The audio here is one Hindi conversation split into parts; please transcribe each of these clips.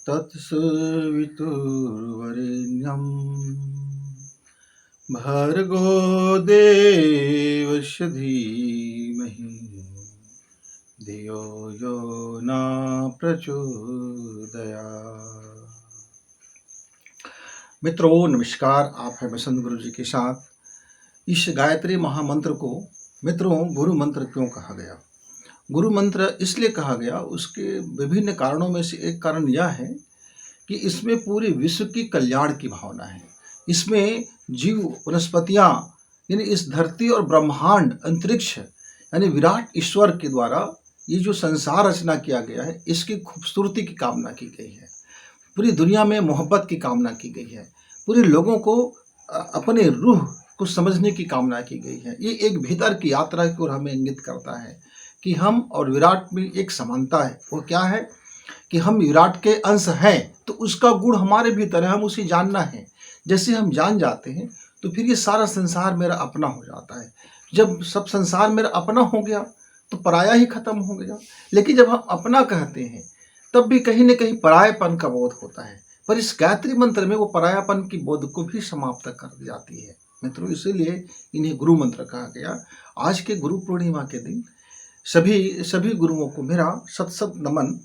तत्सवितुर्वरेण्यं भर्गो देवस्य धीमहि धियो यो न प्रचोदयात्। मित्रों नमस्कार, आप हैं बसंत गुरु जी के साथ। इस गायत्री महामंत्र को मित्रों गुरु मंत्र क्यों कहा गया? गुरु मंत्र इसलिए कहा गया, उसके विभिन्न कारणों में से एक कारण यह है कि इसमें पूरे विश्व की कल्याण की भावना है। इसमें जीव वनस्पतियाँ यानी इस धरती और ब्रह्मांड अंतरिक्ष यानी विराट ईश्वर के द्वारा ये जो संसार रचना किया गया है, इसकी खूबसूरती की कामना की गई है। पूरी दुनिया में मोहब्बत की कामना की गई है। पूरे लोगों को अपने रूह को समझने की कामना की गई है। ये एक भीतर की यात्रा की ओर हमें इंगित करता है कि हम और विराट में एक समानता है। वो क्या है कि हम विराट के अंश हैं, तो उसका गुण हमारे भीतर है, हम उसे जानना है। जैसे हम जान जाते हैं तो फिर ये सारा संसार मेरा अपना हो जाता है। जब सब संसार मेरा अपना हो गया तो पराया ही खत्म हो गया। लेकिन जब हम अपना कहते हैं तब भी कहीं न कहीं परायापन का बोध होता है। पर इस गायत्री मंत्र में वो परायापन की बोध को भी समाप्त कर दी जाती है। मित्रों, इसीलिए इन्हें गुरु मंत्र कहा गया। आज के गुरु पूर्णिमा के दिन सभी गुरुओं को मेरा सत सत नमन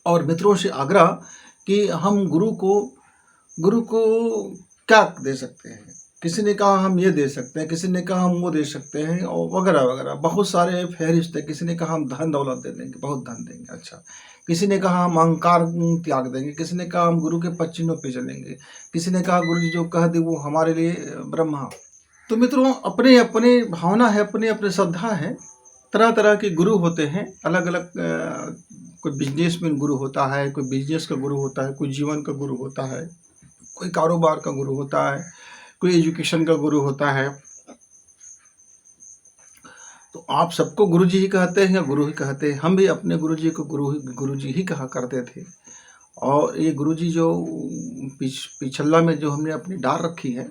और मित्रों से आग्रह कि हम गुरु को क्या दे सकते हैं। किसी ने कहा हम ये दे सकते हैं, किसी ने कहा हम वो दे सकते हैं और वगैरह वगैरह बहुत सारे फहरिस्त है। किसी ने कहा हम धन दौलत दे देंगे, बहुत धन देंगे। अच्छा, किसी ने कहा हम अहंकार त्याग देंगे, किसी ने कहा हम गुरु के पद चिन्हों पे चलेंगे, किसी ने कहा गुरु जी जो कह दे वो हमारे लिए ब्रह्मा। तो मित्रों, अपने अपने भावना है, अपने अपने श्रद्धा है। तरह तरह के गुरु होते हैं, अलग अलग कोई बिजनेस में गुरु होता है, कोई बिजनेस का गुरु होता है, कोई जीवन का गुरु होता है, कोई कारोबार का गुरु होता है, कोई एजुकेशन का गुरु होता है। तो आप सबको गुरु जी ही कहते हैं या गुरु ही कहते हैं? हम भी अपने गुरु जी को गुरु जी ही कहा करते थे। और ये गुरु जी जो पिछला में जो हमने अपनी डाल रखी है,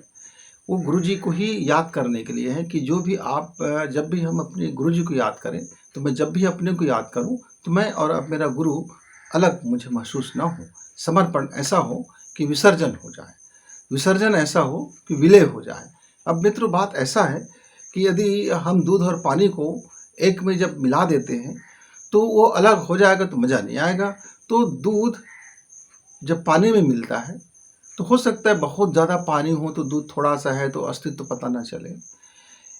वो गुरु जी को ही याद करने के लिए है कि जो भी आप जब भी हम अपने गुरु जी को याद करें, तो मैं जब भी अपने को याद करूं तो मैं और अब मेरा गुरु अलग मुझे महसूस ना हो। समर्पण ऐसा हो कि विसर्जन हो जाए, विसर्जन ऐसा हो कि विलय हो जाए। अब मित्रों, बात ऐसा है कि यदि हम दूध और पानी को एक में जब मिला देते हैं तो वो अलग हो जाएगा तो मज़ा नहीं आएगा। तो दूध जब पानी में मिलता है तो हो सकता है बहुत ज़्यादा पानी हो तो दूध थोड़ा सा है तो अस्तित्व पता ना चले।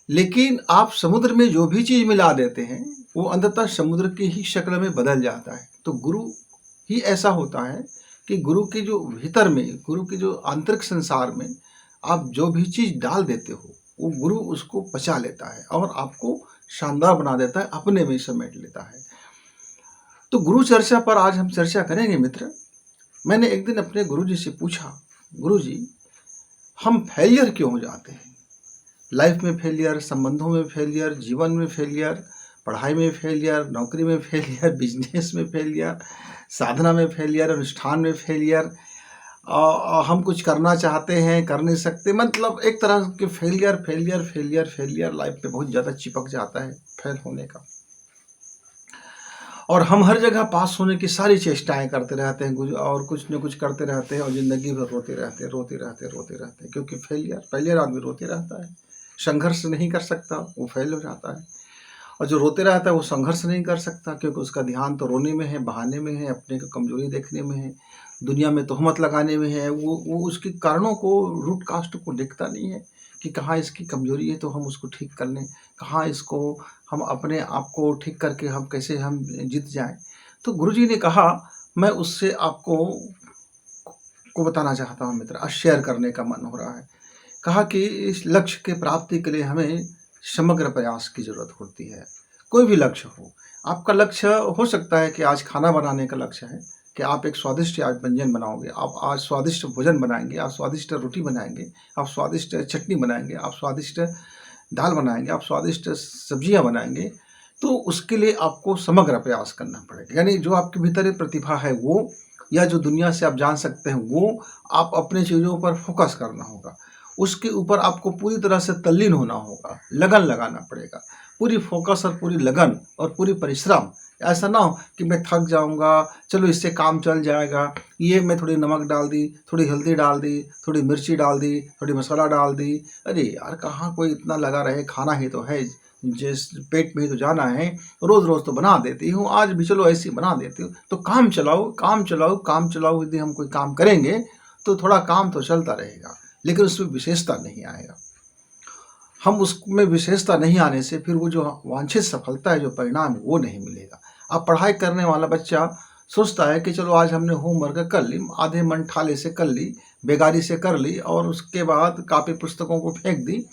लेकिन आप समुद्र में जो भी चीज़ मिला देते हैं वो अंततः समुद्र की ही शक्ल में बदल जाता है। तो गुरु ही ऐसा होता है कि गुरु के जो भीतर में, गुरु के जो आंतरिक संसार में आप जो भी चीज़ डाल देते हो वो गुरु उसको पचा लेता है और आपको शानदार बना देता है, अपने में समेट लेता है। तो गुरु चर्चा पर आज हम चर्चा करेंगे मित्र। मैंने एक दिन अपने गुरु जी से पूछा, गुरु जी हम फेलियर क्यों हो जाते हैं? लाइफ में फेलियर, संबंधों में फेलियर, जीवन में फेलियर, पढ़ाई में फेलियर, नौकरी में फेलियर, बिजनेस में फेलियर, साधना में फेलियर, अनुष्ठान में फेलियर, हम कुछ करना चाहते हैं कर नहीं सकते। मतलब एक तरह के failure failure failure failure life पे बहुत ज़्यादा चिपक जाता है फेल होने का। और हम हर जगह पास होने की सारी चेष्टाएं करते रहते हैं और कुछ न कुछ करते रहते हैं और ज़िंदगी भर रोते रहते हैं क्योंकि फेलियर आदमी रोते रहता है, संघर्ष नहीं कर सकता, वो फेल हो जाता है। और जो रोते रहता है वो संघर्ष नहीं कर सकता क्योंकि उसका ध्यान तो रोने में है, बहाने में है, अपने को कमजोरी देखने में है, दुनिया में तोहमत लगाने में है। वो उसके कारणों को, रूट कास्ट को देखता नहीं है कि कहाँ इसकी कमजोरी है तो हम उसको ठीक कर लें, कहाँ इसको हम अपने आप को ठीक करके हम कैसे हम जीत जाएं। तो गुरुजी ने कहा, मैं उससे आपको बताना चाहता हूँ मित्र, आज शेयर करने का मन हो रहा है। कहा कि इस लक्ष्य के प्राप्ति के लिए हमें समग्र प्रयास की ज़रूरत होती है। कोई भी लक्ष्य हो, आपका लक्ष्य हो सकता है कि आज खाना बनाने का लक्ष्य है, कि आप एक स्वादिष्ट आज व्यंजन बनाओगे, आप आज स्वादिष्ट भोजन बनाएंगे, आप स्वादिष्ट रोटी बनाएंगे, आप स्वादिष्ट चटनी बनाएंगे, आप स्वादिष्ट दाल बनाएंगे, आप स्वादिष्ट सब्जियां बनाएंगे, तो उसके लिए आपको समग्र प्रयास करना पड़ेगा। यानी जो आपके भीतर एक प्रतिभा है वो, या जो दुनिया से आप जान सकते हैं वो, आप अपने चीज़ों पर फोकस करना होगा, उसके ऊपर आपको पूरी तरह से तल्लीन होना होगा, लगन लगाना पड़ेगा, पूरी फोकस और पूरी लगन और पूरी परिश्रम। ऐसा ना हो कि मैं थक जाऊंगा, चलो इससे काम चल जाएगा, ये मैं थोड़ी नमक डाल दी, थोड़ी हल्दी डाल दी, थोड़ी मिर्ची डाल दी, थोड़ी मसाला डाल दी, अरे यार कहाँ कोई इतना लगा रहे, खाना ही तो है, जिस पेट में ही तो जाना है, रोज़ रोज़ तो बना देती हूँ, आज भी चलो ऐसी बना देती हूँ। तो काम चलाओ, काम चलाओ, काम चलाओ। यदि हम कोई काम करेंगे तो थोड़ा काम तो चलता रहेगा, लेकिन उसमें विशेषता नहीं आएगा। हम उसमें विशेषता नहीं आने से फिर वो जो वांछित सफलता है, जो परिणाम है, वो नहीं मिलेगा। अब पढ़ाई करने वाला बच्चा सोचता है कि चलो आज हमने होमवर्क कर ली, आधे मन ठाले से कर ली, बेगारी से कर ली, और उसके बाद कापी पुस्तकों को फेंक दी,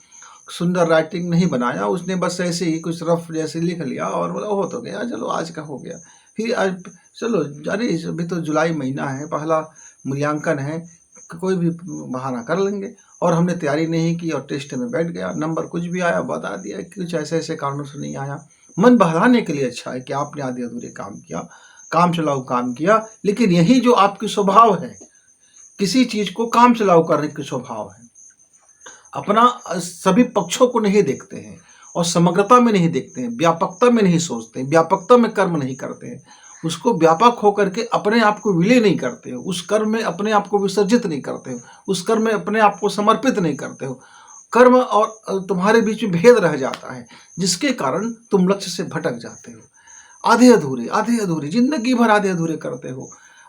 सुंदर राइटिंग नहीं बनाया उसने, बस ऐसे ही कुछ रफ जैसे लिख लिया और बोला हो तो गया, चलो आज का हो गया। फिर आज चलो, अरे अभी तो जुलाई महीना है, पहला मूल्यांकन है, कोई भी बहाना कर लेंगे, और हमने तैयारी नहीं की और टेस्ट में बैठ गया, नंबर कुछ भी आया बता दिया, कुछ ऐसे ऐसे कारणों से नहीं आया। मन बहलाने के लिए अच्छा है कि आपने आधे अधूरे काम किया, काम चलाऊ काम किया, लेकिन यही जो आपकी स्वभाव है, किसी चीज को काम चलाऊ करने की स्वभाव है, अपना सभी पक्षों को नहीं देखते हैं और समग्रता में नहीं देखते हैं, व्यापकता में नहीं सोचते हैं, व्यापकता में कर्म नहीं करते हैं, उसको व्यापक होकर के अपने आप को विलय नहीं करते हो, उस कर्म में अपने आप को विसर्जित नहीं करते हो, उस कर्म में अपने आप को समर्पित नहीं करते हो, कर्म और तुम्हारे बीच में भेद रह जाता है, जिसके कारण तुम लक्ष्य से भटक जाते हो। आधे अधूरे जिंदगी भर आधे अधूरे करते हो।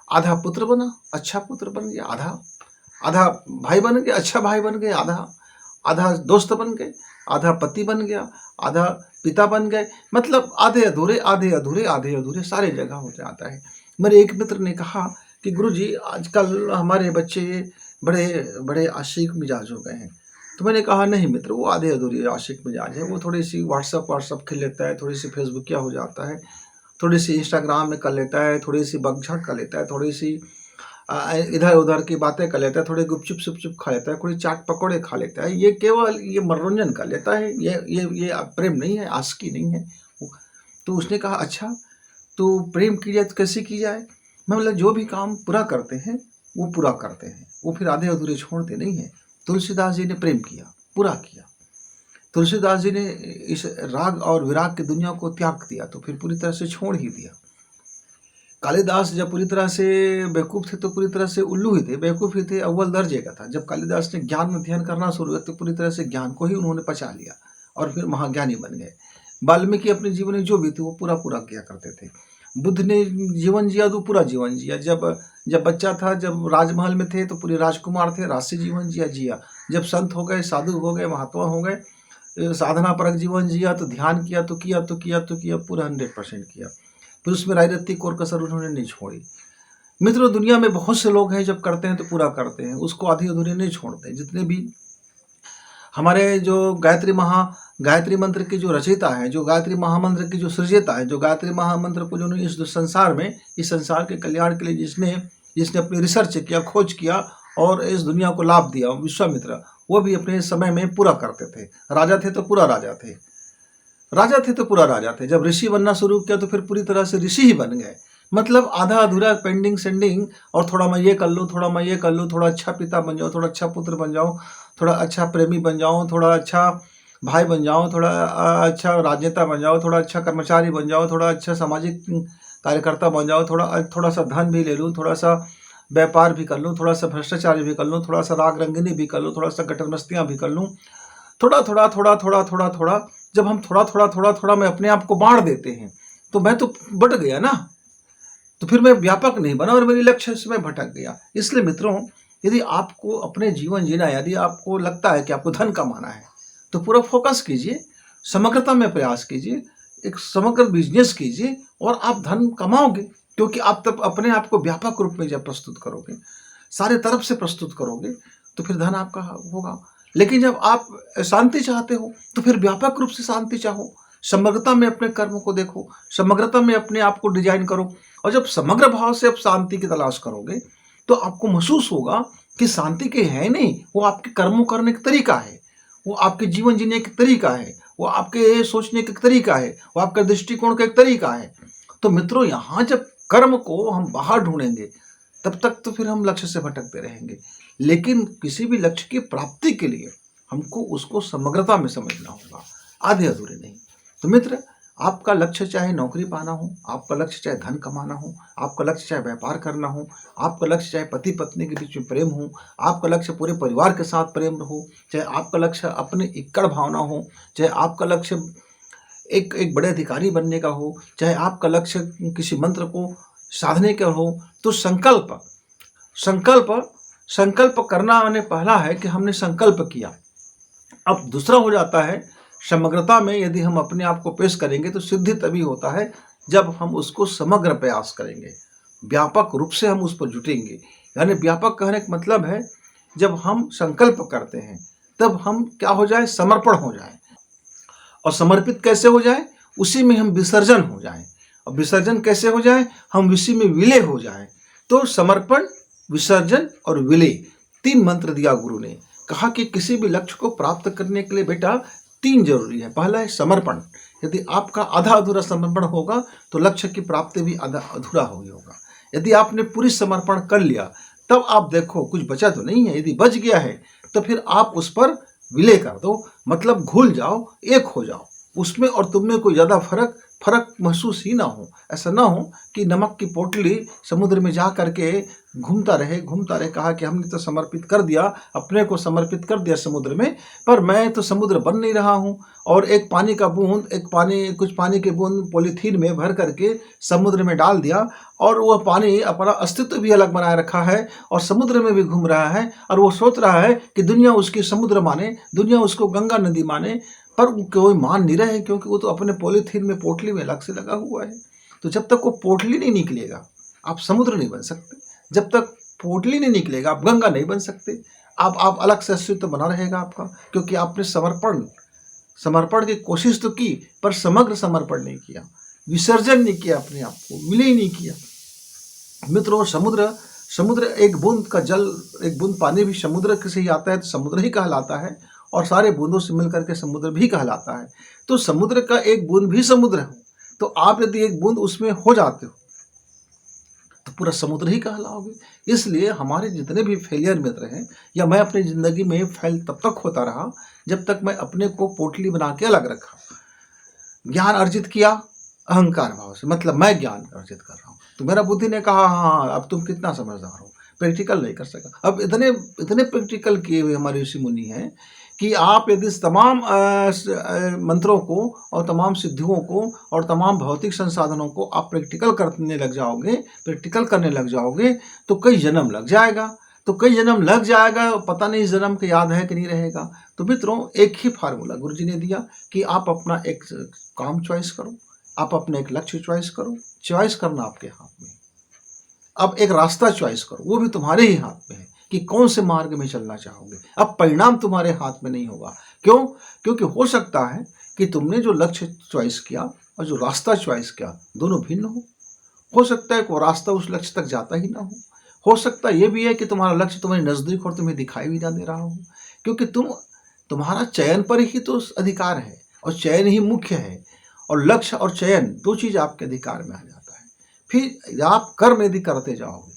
आधा पुत्र बना, अच्छा पुत्र बन गया, आधा आधा भाई बन गया, अच्छा भाई बन गया, आधा आधा दोस्त बन गए, आधा पति बन गया, आधा पिता बन गए, मतलब आधे अधूरे आधे अधूरे आधे अधूरे सारे जगह हो जाता है। मेरे एक मित्र ने कहा कि गुरुजी आजकल हमारे बच्चे बड़े बड़े आशिक मिजाज हो गए हैं। तो मैंने कहा नहीं मित्र, वो आधे अधूरे आशिक मिजाज है, वो थोड़ी सी व्हाट्सअप खेल लेता है, थोड़ी सी फेसबुकिया हो जाता है, थोड़ी सी इंस्टाग्राम में कर लेता है, थोड़ी सी बकझक कर लेता है, थोड़ी सी इधर उधर की बातें कर लेता है, थोड़े गुपचुप सुपचुप खा लेता है, थोड़ी चाट पकौड़े खा लेता है, ये केवल ये मनोरंजन कर लेता है, ये प्रेम नहीं है, आशिकी नहीं है। तो उसने कहा अच्छा, तो प्रेम की जाए तो कैसे की जाए? मैं बोला जो भी काम पूरा करते हैं वो पूरा करते हैं, वो फिर आधे अधूरे छोड़ते नहीं हैं। तुलसीदास जी ने प्रेम किया, पूरा किया। तुलसीदास जी ने इस राग और विराग की दुनिया को त्याग दिया, तो फिर पूरी तरह से छोड़ ही दिया। कालिदास जब पूरी तरह से बेवकूफ़ थे तो पूरी तरह से उल्लू ही थे, बेवकूफ़ ही थे, अव्वल दर्जे का था। जब कालिदास ने ज्ञान अध्ययन करना शुरू किया तो पूरी तरह से ज्ञान को ही उन्होंने पचा लिया और फिर महाज्ञानी बन गए। वाल्मीकि अपने जीवन में जो भी थे वो पूरा पूरा किया करते थे। बुद्ध ने जीवन जिया तो पूरा जीवन जिया। जब जब बच्चा था, जब राजमहल में थे तो पूरे राजकुमार थे, राजसी जीवन जिया। जब संत हो गए, साधु हो गए, महात्मा हो गए, साधना परक जीवन जिया, तो ध्यान किया तो किया पूरा 100% किया। फिर उसमें राय रत्ती कोर कसर उन्होंने नहीं छोड़ी। मित्रों, दुनिया में बहुत से लोग हैं जब करते हैं तो पूरा करते हैं, उसको आधी अधूरी नहीं छोड़ते। जितने भी हमारे जो गायत्री मंत्र की जो रचयिता है, जो गायत्री महामंत्र की जो सृजयता है, जो गायत्री महामंत्र को जो इस संसार में, इस संसार के कल्याण के लिए जिसने अपनी रिसर्च किया, खोज किया और इस दुनिया को लाभ दिया, विश्वामित्र, वो भी अपने समय में पूरा करते थे। राजा थे तो पूरा राजा थे, राजा थे तो पूरा राजा थे। जब ऋषि बनना शुरू किया तो फिर पूरी तरह से ऋषि ही बन गए। मतलब आधा अधूरा पेंडिंग सेंडिंग, और थोड़ा मैं ये कर लूँ, थोड़ा मैं ये कर लूँ, थोड़ा अच्छा पिता बन जाऊँ, थोड़ा अच्छा पुत्र बन जाऊँ, थोड़ा अच्छा प्रेमी बन जाऊँ, थोड़ा अच्छा भाई बन जाऊँ, थोड़ा अच्छा राजनेता बन जाऊँ, थोड़ा अच्छा कर्मचारी बन जाऊँ, थोड़ा अच्छा सामाजिक कार्यकर्ता बन जाऊँ, थोड़ा सा धन भी ले लूँ, थोड़ा सा व्यापार भी कर लूँ, थोड़ा सा भ्रष्टाचारी भी कर लूँ, थोड़ा सा राग रंगिनी भी कर लूँ, थोड़ा सा गटर मस्तियाँ भी कर लूँ, थोड़ा जब हम थोड़ा में अपने आप को बांट देते हैं तो मैं तो बट गया ना, तो फिर मैं व्यापक नहीं बना और मेरी लक्ष्य से मैं भटक गया। इसलिए मित्रों, यदि आपको अपने जीवन जीना है, यदि आपको लगता है कि आपको धन कमाना है, तो पूरा फोकस कीजिए, समग्रता में प्रयास कीजिए, एक समग्र बिजनेस कीजिए और आप धन कमाओगे, क्योंकि आप तब अपने आप को व्यापक रूप में जब प्रस्तुत करोगे, सारे तरफ से प्रस्तुत करोगे, तो फिर धन आपका होगा। लेकिन जब आप शांति चाहते हो तो फिर व्यापक रूप से शांति चाहो, समग्रता में अपने कर्म को देखो, समग्रता में अपने आप को डिजाइन करो और जब समग्र भाव से आप शांति की तलाश करोगे तो आपको महसूस होगा कि शांति के है नहीं, वो आपके कर्मों करने का तरीका है, वो आपके जीवन जीने का तरीका है, वो आपके सोचने का तरीका है, वो आपका दृष्टिकोण का एक तरीका है। तो मित्रों, यहाँ जब कर्म को हम बाहर ढूंढेंगे तब तक तो फिर हम लक्ष्य से भटकते रहेंगे। लेकिन किसी भी लक्ष्य की प्राप्ति के लिए हमको उसको समग्रता में समझना होगा, आधे अधूरे नहीं। तो मित्र, आपका लक्ष्य चाहे नौकरी पाना हो, आपका लक्ष्य चाहे धन कमाना हो, आपका लक्ष्य चाहे व्यापार करना हो, आपका लक्ष्य चाहे पति पत्नी के बीच में प्रेम हो, आपका लक्ष्य पूरे परिवार के साथ प्रेम हो, चाहे आपका लक्ष्य अपने इक्कड़ भावना हो, चाहे आपका लक्ष्य एक एक बड़े अधिकारी बनने का हो, चाहे आपका लक्ष्य किसी मंत्र को साधने का हो, तो संकल्प संकल्प संकल्प करना मैंने पहला है कि हमने संकल्प किया। अब दूसरा हो जाता है समग्रता में यदि हम अपने आप को पेश करेंगे तो सिद्धि तभी होता है जब हम उसको समग्र प्रयास करेंगे, व्यापक रूप से हम उस पर जुटेंगे। यानी व्यापक कहने का मतलब है जब हम संकल्प करते हैं तब हम क्या हो जाए, समर्पण हो जाए। और समर्पित कैसे हो जाए, उसी में हम विसर्जन हो जाए। और विसर्जन कैसे हो जाए, हम उसी में विलय हो जाए। तो समर्पण, विसर्जन और विलय, 3 मंत्र दिया गुरु ने। कहा कि किसी भी लक्ष्य को प्राप्त करने के लिए बेटा 3 जरूरी है। पहला है समर्पण। यदि आपका आधा अधूरा समर्पण होगा तो लक्ष्य की प्राप्ति भी आधा अधूरा होगा। यदि आपने पूरी समर्पण कर लिया तब आप देखो कुछ बचा तो नहीं है। यदि बच गया है तो फिर आप उस पर विलय कर दो, मतलब घुल जाओ, एक हो जाओ उसमें, और तुम में कोई ज़्यादा फर्क महसूस ही ना हो। ऐसा ना हो कि नमक की पोटली समुद्र में जा करके घूमता रहे। कहा कि हमने तो समर्पित कर दिया, अपने को समर्पित कर दिया समुद्र में, पर मैं तो समुद्र बन नहीं रहा हूँ। और एक पानी का बूंद, कुछ पानी के बूंद पॉलीथीन में भर करके समुद्र में डाल दिया, और वह पानी अपना अस्तित्व भी अलग बनाए रखा है और समुद्र में भी घूम रहा है। और वो सोच रहा है कि दुनिया उसकी समुद्र माने, दुनिया उसको गंगा नदी माने, पर कोई मान नहीं रहे क्योंकि वो तो अपने पॉलीथीन में, पोटली में अलग से लगा हुआ है। तो जब तक वो पोटली नहीं निकलेगा आप समुद्र नहीं बन सकते। जब तक पोटली नहीं निकलेगा आप गंगा नहीं बन सकते। आप अलग से अस्तित्व बना रहेगा आपका, क्योंकि आपने समर्पण की कोशिश तो की पर समग्र समर्पण नहीं किया, विसर्जन नहीं किया, अपने आप को विलय नहीं किया। मित्रों, समुद्र एक बूंद का जल, एक बूंद पानी भी समुद्र से ही आता है तो समुद्र ही कहलाता है, और सारे बूंदों से मिलकर के समुद्र भी कहलाता है। तो समुद्र का एक बूंद भी समुद्र हो, तो आप यदि एक बूंद उसमें हो जाते हो तो पूरा समुद्र ही कहलाओगे। इसलिए हमारे जितने भी फेलियर मित्र हैं, या मैं अपनी ज़िंदगी में फेल तब तक होता रहा जब तक मैं अपने को पोटली बना के अलग रखा, ज्ञान अर्जित किया अहंकार भाव से, मतलब मैं ज्ञान अर्जित कर रहा हूँ। तो मेरा बुद्धि ने कहा हाँ अब तुम कितना समझदार हो, प्रैक्टिकल नहीं कर सका। अब इतने प्रैक्टिकल किए हुए हमारे ऋषि मुनि हैं कि आप यदि तमाम मंत्रों को और तमाम सिद्धियों को और तमाम भौतिक संसाधनों को आप प्रैक्टिकल करने लग जाओगे तो कई जन्म लग जाएगा। पता नहीं जन्म के याद है कि नहीं रहेगा। तो मित्रों, एक ही फार्मूला गुरु जी ने दिया कि आप अपना एक काम चॉइस करो, आप अपना एक लक्ष्य चॉइस करो। चॉइस करना आपके हाथ में। अब एक रास्ता चॉइस करो, वो भी तुम्हारे ही हाथ में है कि कौन से मार्ग में चलना चाहोगे। अब परिणाम तुम्हारे हाथ में नहीं होगा। क्यों? क्योंकि हो सकता है कि तुमने जो लक्ष्य चॉइस किया और जो रास्ता चॉइस किया दोनों भिन्न हो सकता है कि वो रास्ता उस लक्ष्य तक जाता ही ना हो सकता ये भी है कि तुम्हारा लक्ष्य तुम्हारे नज़दीक और तुम्हें दिखाई भी ना दे रहा हो, क्योंकि तुम्हारा चयन पर ही तो अधिकार है, और चयन ही मुख्य है। और लक्ष्य और चयन 2 चीज़ आपके अधिकार में आ जाता है। फिर आप कर्म यदि करते जाओगे,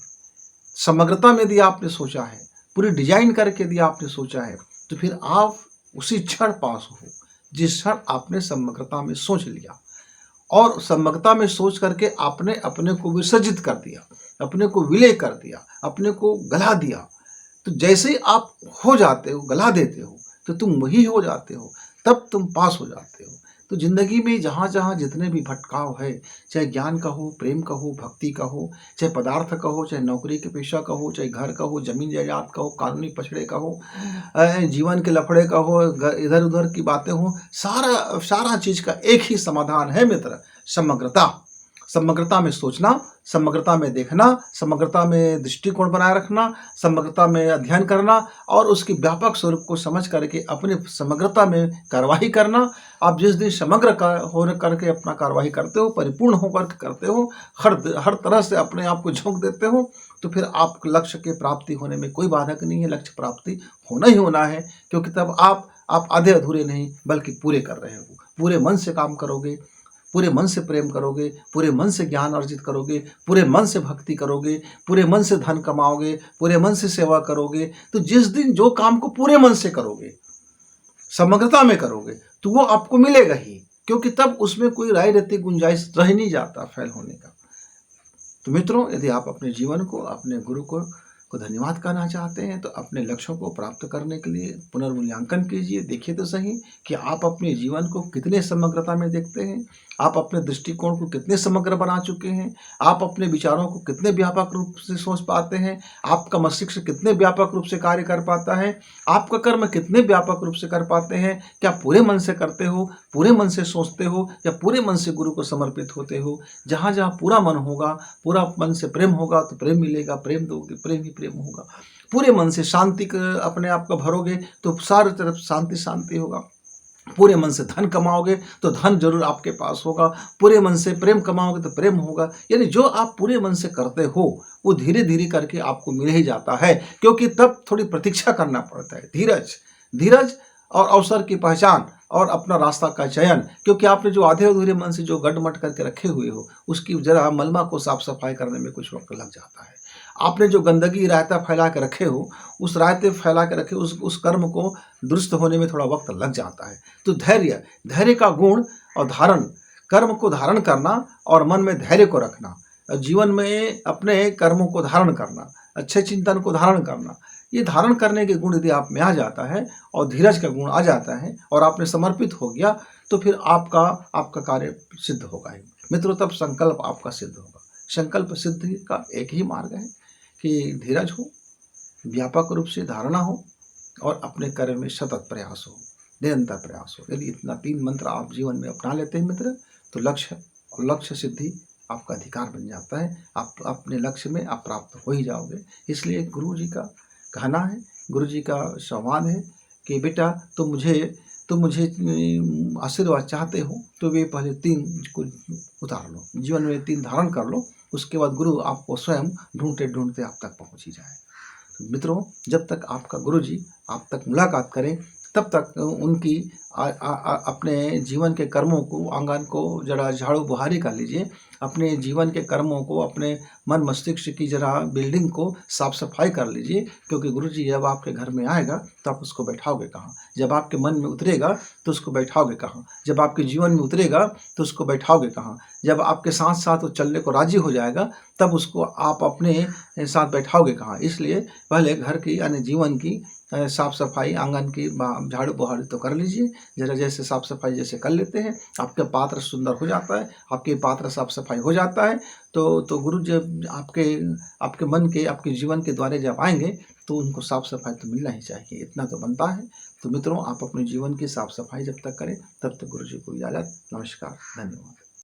समग्रता में यदि आपने सोचा है, पूरी डिजाइन करके यदि आपने सोचा है, तो फिर आप उसी क्षण पास हो जिस क्षण आपने समग्रता में सोच लिया। और समग्रता में सोच करके आपने अपने को विसर्जित कर दिया, अपने को विलय कर दिया, अपने को गला दिया। तो जैसे ही आप हो जाते हो, गला देते हो, तो तुम वही हो जाते हो, तब तुम पास हो जाते हो। तो जिंदगी में जहाँ जहाँ जितने भी भटकाव है, चाहे ज्ञान का हो, प्रेम का हो, भक्ति का हो, चाहे पदार्थ का हो, चाहे नौकरी के पेशा का हो, चाहे घर का हो, जमीन जायदाद का हो, कानूनी पछड़े का हो, जीवन के लफड़े का हो, इधर उधर की बातें हो, सारा चीज़ का एक ही समाधान है मित्र, समग्रता। समग्रता में सोचना, समग्रता में देखना, समग्रता में दृष्टिकोण बनाए रखना, समग्रता में अध्ययन करना और उसके व्यापक स्वरूप को समझ करके अपने समग्रता में कार्यवाही करना। आप जिस दिन समग्र होने करके अपना कार्यवाही करते हो, परिपूर्ण होकर के करते हो, हर तरह से अपने आप को झोंक देते हो, तो फिर आप लक्ष्य के प्राप्ति होने में कोई बाधक नहीं है। लक्ष्य प्राप्ति होना ही होना है, क्योंकि तब आप आधे अधूरे नहीं बल्कि पूरे कर रहे हो। पूरे मन से काम करोगे, पूरे मन से प्रेम करोगे, पूरे मन से ज्ञान अर्जित करोगे, पूरे मन से भक्ति करोगे, पूरे मन से धन कमाओगे, पूरे मन से सेवा करोगे, तो जिस दिन जो काम को पूरे मन से करोगे, समग्रता में करोगे, तो वो आपको मिलेगा ही, क्योंकि तब उसमें कोई राय रहती गुंजाइश रह नहीं जाता फेल होने का। तो मित्रों, यदि आप अपने जीवन को, अपने गुरु को धन्यवाद कहना चाहते हैं, तो अपने लक्ष्यों को प्राप्त करने के लिए पुनर्मूल्यांकन कीजिए। देखिए तो सही कि आप अपने जीवन को कितने समग्रता में देखते हैं, आप अपने दृष्टिकोण को कितने समग्र बना चुके हैं, आप अपने विचारों को कितने व्यापक रूप से सोच पाते हैं, आपका मस्तिष्क कितने व्यापक रूप से कार्य कर पाता है, आपका कर्म कितने व्यापक रूप से कर पाते हैं। क्या पूरे मन से करते हो, पूरे मन से सोचते हो, या पूरे मन से गुरु को समर्पित होते हो? जहाँ जहाँ पूरा मन होगा, पूरा मन से प्रेम होगा, तो प्रेम मिलेगा, प्रेम दोगे प्रेम ही प्रेम होगा। पूरे मन से शांति अपने आप को भरोगे तो सारी तरफ शांति शांति होगा। पूरे मन से धन कमाओगे तो धन जरूर आपके पास होगा। पूरे मन से प्रेम कमाओगे तो प्रेम होगा। यानी जो आप पूरे मन से करते हो वो धीरे धीरे करके आपको मिल ही जाता है, क्योंकि तब थोड़ी प्रतीक्षा करना पड़ता है। धीरज और अवसर की पहचान और अपना रास्ता का चयन, क्योंकि आपने जो आधे अधूरे मन से जो गटमट करके रखे हुए हो, उसकी जरा मलमा को साफ सफाई करने में कुछ वक्त लग जाता है। आपने जो गंदगी रायता फैला के रखे हो, उस रायते फैला के रखे उस कर्म को दुरुस्त होने में थोड़ा वक्त लग जाता है। तो धैर्य का गुण और धारण, कर्म को धारण करना और मन में धैर्य को रखना, जीवन में अपने कर्मों को धारण करना, अच्छे चिंतन को धारण करना, ये धारण करने के गुण यदि आप में आ जाता है और धीरज का गुण आ जाता है और आपने समर्पित हो गया, तो फिर आपका कार्य सिद्ध होगा ही मित्रों। तब संकल्प आपका सिद्ध होगा। संकल्प सिद्धि का एक ही मार्ग है कि धीरज हो, व्यापक रूप से धारणा हो और अपने कार्य में सतत प्रयास हो, निरंतर प्रयास हो। यदि इतना 3 मंत्र आप जीवन में अपना लेते हैं मित्र, तो लक्ष्य सिद्धि आपका अधिकार बन जाता है। आप अपने लक्ष्य में आप प्राप्त हो ही जाओगे। इसलिए गुरु जी का कहना है, गुरु जी का संवाद है कि बेटा तुम मुझे आशीर्वाद चाहते हो तो वे पहले 3 को उतार लो, जीवन में 3 धारण कर लो, उसके बाद गुरु आपको स्वयं ढूंढते ढूंढते आप तक पहुंच ही जाए। तो मित्रों, जब तक आपका गुरु जी आप तक मुलाकात करें, तब तक उनकी अपने जीवन के कर्मों को, आंगन को जरा झाड़ू बुहारी कर लीजिए। अपने जीवन के कर्मों को, अपने मन मस्तिष्क की जरा बिल्डिंग को साफ सफाई कर लीजिए, क्योंकि गुरु जी जब आपके घर में आएगा तो आप उसको बैठाओगे कहाँ? जब आपके मन में उतरेगा तो उसको बैठाओगे कहाँ? जब आपके जीवन में उतरेगा तो उसको बैठाओगे कहाँ? जब आपके साथ साथ वो चलने को राजी हो जाएगा तब उसको आप अपने साथ बैठाओगे कहाँ? इसलिए पहले घर की यानी जीवन की साफ सफाई, आंगन की झाड़ू बुहारी तो कर लीजिए। जरा जैसे साफ सफाई जैसे कर लेते हैं, आपका पात्र सुंदर हो जाता है, आपके पात्र साफ सफाई हो जाता है, तो गुरु जब आपके मन के, आपके जीवन के द्वारे जब आएंगे तो उनको साफ सफाई तो मिलना ही चाहिए, इतना तो बनता है। तो मित्रों, आप अपने जीवन की साफ सफाई जब तक करें तब तक गुरु जी को इजाज़त। नमस्कार, धन्यवाद।